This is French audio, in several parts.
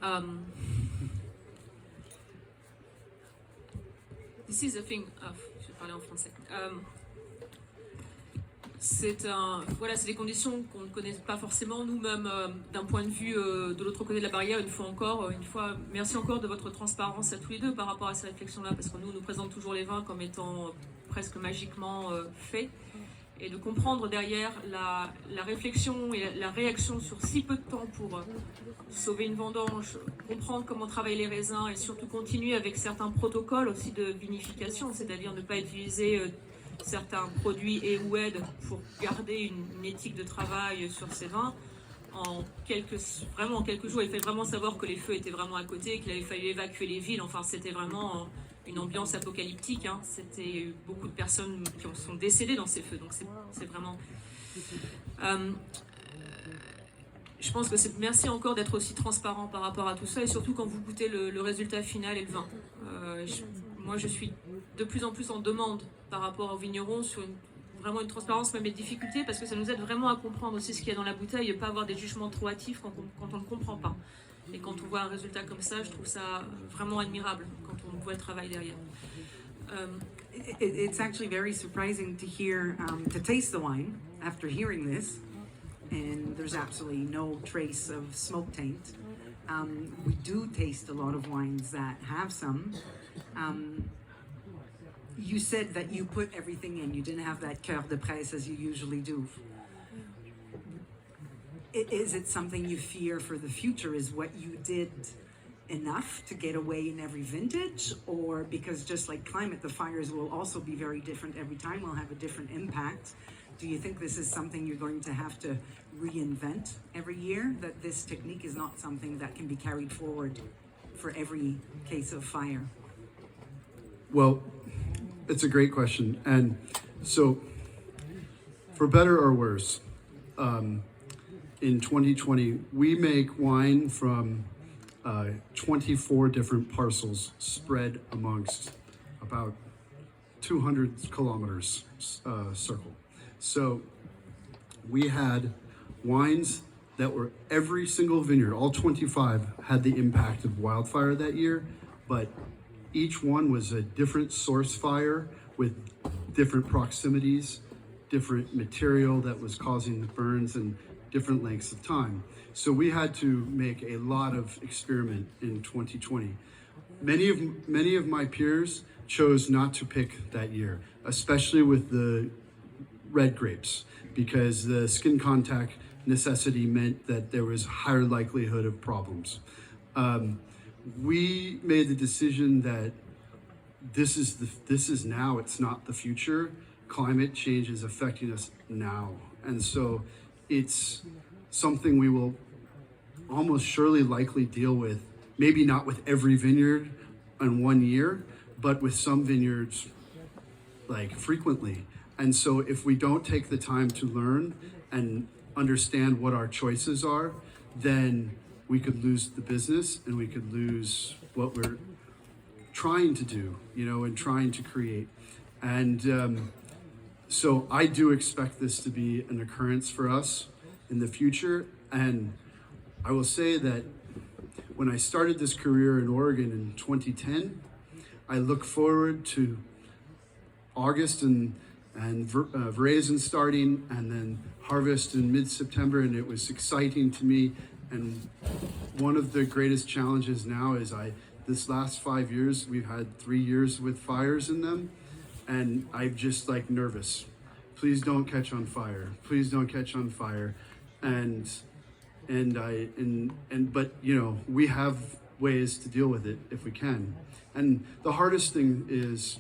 Um, this is the thing. Je vais parler en français. Voilà, c'est des conditions qu'on ne connaît pas forcément nous-mêmes d'un point de vue de l'autre côté de la barrière. Une fois, merci encore de votre transparence à tous les deux par rapport à ces réflexions-là, parce que nous présente toujours les vins comme étant presque magiquement faits, et de comprendre derrière la réflexion et la réaction sur si peu de temps pour sauver une vendange, comprendre comment travaillent les raisins et surtout continuer avec certains protocoles aussi de vinification, c'est-à-dire ne pas utiliser certains produits et ou aides pour garder une éthique de travail sur ces vins. En quelques jours, il fallait vraiment savoir que les feux étaient vraiment à côté, qu'il avait fallu évacuer les villes. Enfin, c'était vraiment une ambiance apocalyptique. Hein. C'était beaucoup de personnes qui sont décédées dans ces feux. Donc c'est vraiment... je pense que merci encore d'être aussi transparent par rapport à tout ça, et surtout quand vous goûtez le résultat final et le vin. Moi, je suis de plus en plus en demande par rapport aux vignerons sur vraiment une transparence, même les difficultés, parce que ça nous aide vraiment à comprendre aussi ce qu'il y a dans la bouteille et pas avoir des jugements trop hâtifs quand on ne comprend pas. Et quand on voit un résultat comme ça, je trouve ça vraiment admirable quand on voit le travail derrière. It's actually very surprising to hear, to taste the wine after hearing this, and there's absolutely no trace of smoke taint. We do taste a lot of wines that have some. You said that you put everything in. You didn't have that cœur de presse as you usually do. Is it something you fear for the future? Is what you did enough to get away in every vintage? Or because just like climate, the fires will also be very different every time, will have a different impact. Do you think this is something you're going to have to reinvent every year? That this technique is not something that can be carried forward for every case of fire? Well, it's a great question. And so, for better or worse, in 2020, we make wine from 24 different parcels spread amongst about 200 kilometers circle. So we had wines that were every single vineyard, all 25 had the impact of wildfire that year, but each one was a different source fire with different proximities, different material that was causing the burns, and different lengths of time. So we had to make a lot of experiment in 2020. Many of my peers chose not to pick that year, especially with the red grapes, because the skin contact necessity meant that there was higher likelihood of problems. We made the decision that this is now, it's not the future. Climate change is affecting us now. And so it's something we will almost surely likely deal with, maybe not with every vineyard in 1 year, but with some vineyards like frequently. And so if we don't take the time to learn and understand what our choices are, then we could lose the business and we could lose what we're trying to do, and trying to create. And so I do expect this to be an occurrence for us in the future. And I will say that when I started this career in Oregon in 2010, I look forward to August and Veraison starting, and then harvest in mid-September, and it was exciting to me. And one of the greatest challenges now is this last 5 years, we've had 3 years with fires in them, and I'm just like nervous. Please don't catch on fire. Please don't catch on fire. But we have ways to deal with it if we can. And the hardest thing is,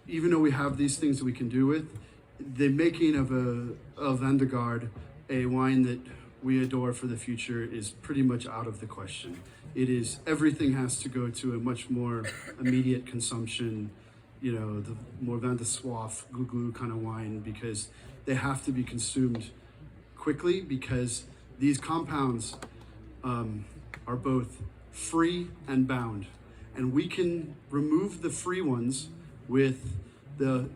even though we have these things that we can do with, the making of a Vin de Garde, a wine that we adore for the future, is pretty much out of the question. Everything has to go to a much more immediate consumption, the more vin de soif, glou kind of wine, because they have to be consumed quickly, because these compounds are both free and bound. And we can remove the free ones with the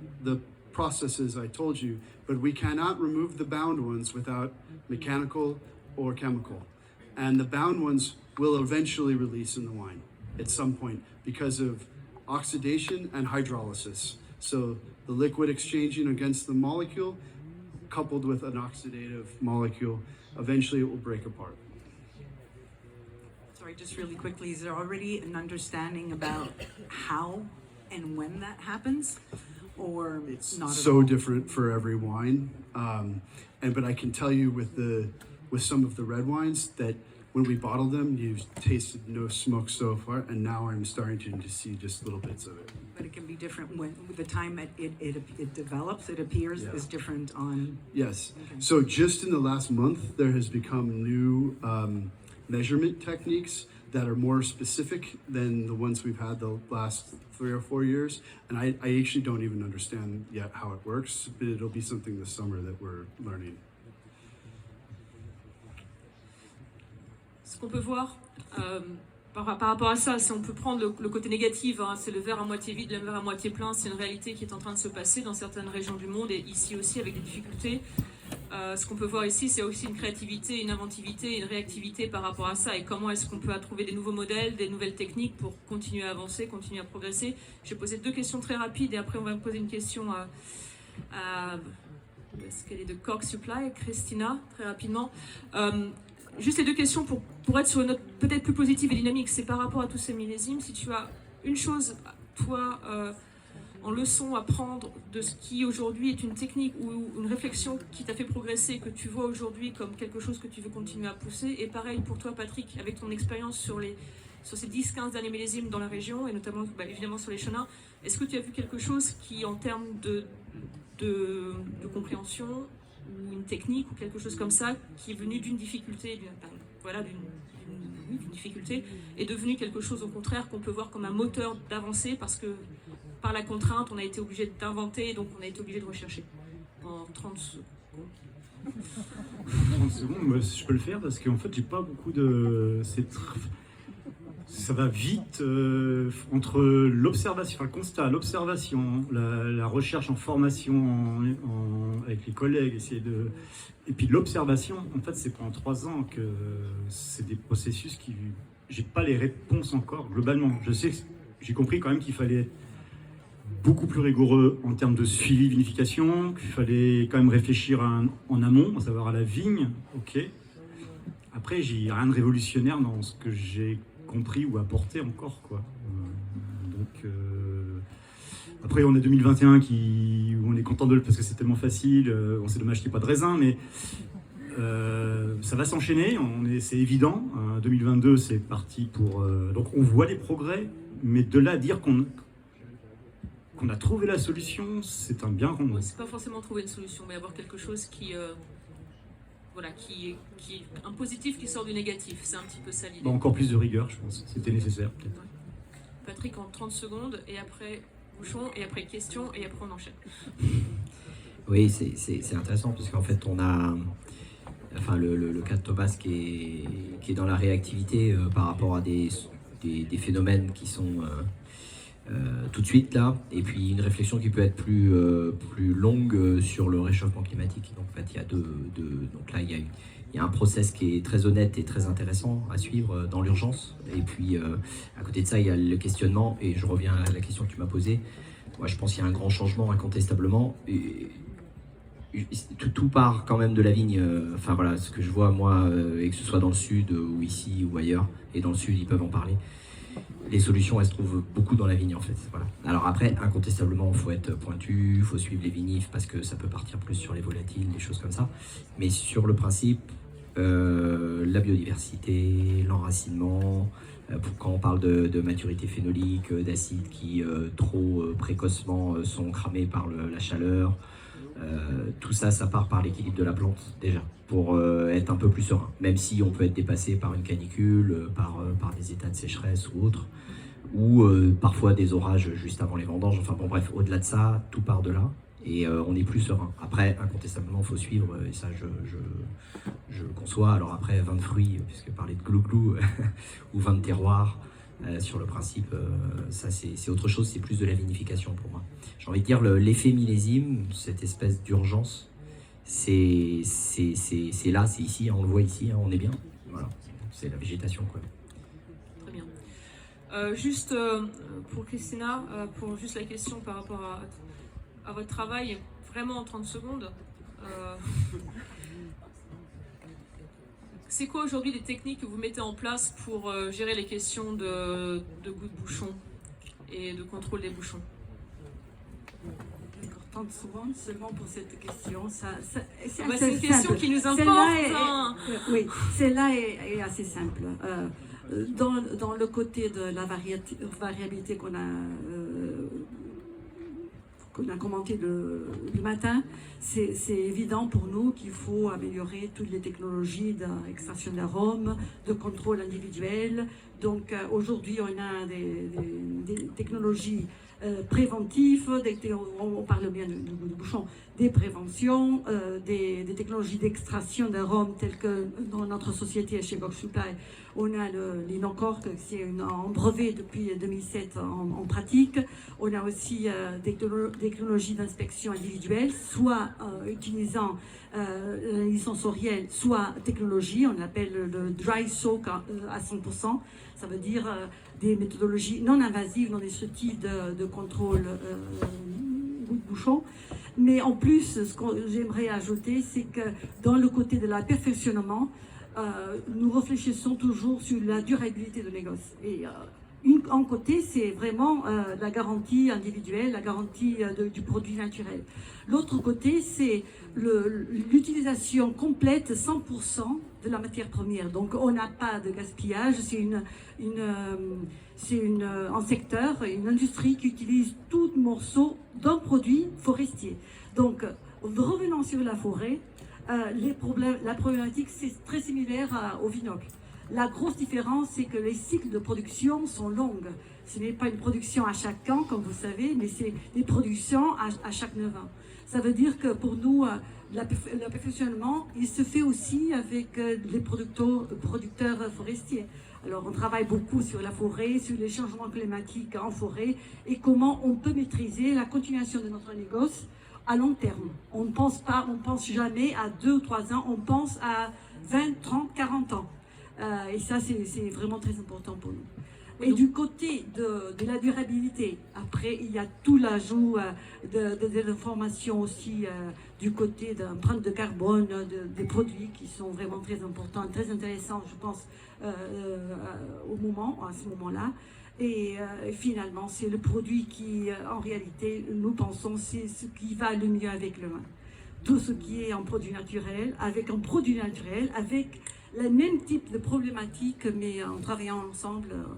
processes I told you, but we cannot remove the bound ones without mechanical or chemical. and the bound ones will eventually release in the wine at some point because of oxidation and hydrolysis. So the liquid exchanging against the molecule, coupled with an oxidative molecule, eventually it will break apart. Sorry, just really quickly, is there already an understanding about how and when that happens? Or It's not at so all? different for every wine. But I can tell you with some of the red wines that when we bottled them, you tasted no smoke so far, and now I'm starting to see just little bits of it. But it can be different when the time it develops, it appears Yeah. is different on. Yes. Okay. So just in the last month, there has become new measurement techniques that are more specific than the ones we've had the last 3 or 4 years. And I actually don't even understand yet how it works, but it'll be something this summer that we're learning. Ce qu'on peut voir par rapport à ça, si on peut prendre le côté négatif, hein, c'est le verre à moitié vide, le verre à moitié plein, c'est une réalité qui est en train de se passer dans certaines régions du monde et ici aussi avec des difficultés. Ce qu'on peut voir ici, c'est aussi une créativité, une inventivité, une réactivité par rapport à ça et comment est-ce qu'on peut trouver des nouveaux modèles, des nouvelles techniques pour continuer à avancer, continuer à progresser. Je vais poser 2 questions très rapides et après on va me poser une question à est-ce qu'elle est de Cork Supply, Christina, très rapidement. Juste les 2 questions pour être sur une note peut-être plus positive et dynamique, c'est par rapport à tous ces millésimes. Si tu as une chose, toi, en leçon à prendre de ce qui aujourd'hui est une technique ou une réflexion qui t'a fait progresser, que tu vois aujourd'hui comme quelque chose que tu veux continuer à pousser, et pareil pour toi, Patrick, avec ton expérience sur ces 10-15 derniers millésimes dans la région, et notamment évidemment sur les chenins, est-ce que tu as vu quelque chose qui, en termes de compréhension, ou une technique ou quelque chose comme ça qui est venu d'une difficulté, d'une difficulté, est devenu quelque chose au contraire qu'on peut voir comme un moteur d'avancée parce que par la contrainte on a été obligé d'inventer, donc on a été obligé de rechercher. En 30 secondes. 30 secondes, moi, je peux le faire parce qu'en fait j'ai pas beaucoup de... Ça va vite entre l'observation, enfin, le constat, l'observation, la recherche en formation avec les collègues, et puis l'observation. En fait, c'est pendant 3 ans que c'est des processus qui, j'ai pas les réponses encore globalement. Je sais, j'ai compris quand même qu'il fallait être beaucoup plus rigoureux en termes de suivi vinification, qu'il fallait quand même réfléchir en amont, à savoir à la vigne. Ok. Après, j'ai rien de révolutionnaire dans ce que j'ai compris ou apporté encore, quoi. Après on est 2021 où on est content parce que c'est tellement facile, c'est dommage qu'il n'y ait pas de raisin, mais ça va s'enchaîner, c'est évident. 2022 c'est parti pour... donc on voit les progrès, mais de là à dire qu'on a trouvé la solution, c'est un bien grand mot. C'est pas forcément trouver une solution, mais avoir quelque chose qui est un positif qui sort du négatif. C'est un petit peu ça l'idée. Encore plus de rigueur, je pense. C'était nécessaire, peut-être. Ouais. Patrick, en 30 secondes, et après bouchon, et après question, et après on enchaîne. Oui, c'est intéressant, parce qu'en fait, on a le cas de Thomas qui est dans la réactivité par rapport à des phénomènes qui sont... tout de suite là, et puis une réflexion qui peut être plus longue sur le réchauffement climatique. Donc en fait, donc là il y a un process qui est très honnête et très intéressant à suivre dans l'urgence. Et puis à côté de ça, il y a le questionnement, et je reviens à la question que tu m'as posée. Moi, je pense qu'il y a un grand changement incontestablement. Et tout part quand même de la vigne. Enfin voilà, ce que je vois moi, et que ce soit dans le sud ou ici ou ailleurs, et dans le sud ils peuvent en parler. Les solutions, elles se trouvent beaucoup dans la vigne en fait. Voilà. Alors après, incontestablement, il faut être pointu, il faut suivre les vinifs parce que ça peut partir plus sur les volatiles, des choses comme ça. Mais sur le principe, la biodiversité, l'enracinement, quand on parle de maturité phénolique, d'acides qui trop précocement sont cramés par la chaleur, tout ça, ça part par l'équilibre de la plante déjà, pour être un peu plus serein, même si on peut être dépassé par une canicule, par des états de sécheresse ou autre, ou parfois des orages juste avant les vendanges. Enfin bon bref, au-delà de ça, tout part de là, et on est plus serein. Après, incontestablement, il faut suivre, et ça je le conçois. Alors après, vin de fruits, puisque parler de glouglou, ou vin de terroir, sur le principe, ça c'est autre chose, c'est plus de la vinification pour moi. J'ai envie de dire l'effet millésime, cette espèce d'urgence, c'est là, c'est ici, hein, on le voit ici, hein, on est bien. Voilà. c'est la végétation, quoi. Très bien. Juste pour Christina, pour juste la question par rapport à votre travail, vraiment en 30 secondes. C'est quoi aujourd'hui les techniques que vous mettez en place pour gérer les questions de goût de bouchon et de contrôle des bouchons? 30 secondes seulement pour cette question. C'est une question qui nous importe. Oui, celle-là est assez simple. Dans le côté de la variabilité qu'on a commenté le matin, c'est évident pour nous qu'il faut améliorer toutes les technologies d'extraction d'arômes, de contrôle individuel. Donc aujourd'hui, on a des technologies préventives, on parle bien de bouchon, des préventions, des technologies d'extraction d'arômes telles que dans notre société chez Box Supply, on a l'Inocork, c'est un brevet depuis 2007 en pratique. On a aussi des technologies d'inspection individuelle, soit utilisant la sensorielle, soit technologie, on l'appelle le dry soak à 100%, ça veut dire des méthodologies non invasives, non destructives de contrôle goût de bouchon. Mais en plus, ce que j'aimerais ajouter, c'est que dans le côté de la perfectionnement, nous réfléchissons toujours sur la durabilité de négoce. Et un côté, c'est vraiment la garantie individuelle, la garantie du produit naturel. L'autre côté, c'est l'utilisation complète, 100% de la matière première. Donc, on n'a pas de gaspillage. C'est un secteur, une industrie qui utilise tout morceau d'un produit forestier. Donc, revenant sur la forêt, la problématique, c'est très similaire au vinocle. La grosse différence, c'est que les cycles de production sont longs. Ce n'est pas une production à chaque an, comme vous savez, mais c'est des productions à chaque 9 ans. Ça veut dire que pour nous, le perfectionnement, il se fait aussi avec les producteurs forestiers. Alors, on travaille beaucoup sur la forêt, sur les changements climatiques en forêt et comment on peut maîtriser la continuation de notre négoce à long terme. On ne pense pas, on pense jamais à 2 ou 3 ans, on pense à 20, 30, 40 ans. Et ça, c'est vraiment très important pour nous. Et du côté de la durabilité, après, il y a tout l'ajout des informations aussi du côté d'empreinte de carbone, des produits qui sont vraiment très importants, très intéressants, je pense, à ce moment-là. Et finalement, c'est le produit qui, en réalité, nous pensons, c'est ce qui va le mieux avec le vin. Tout ce qui est en produit naturel, avec le même type de problématique, mais en travaillant ensemble,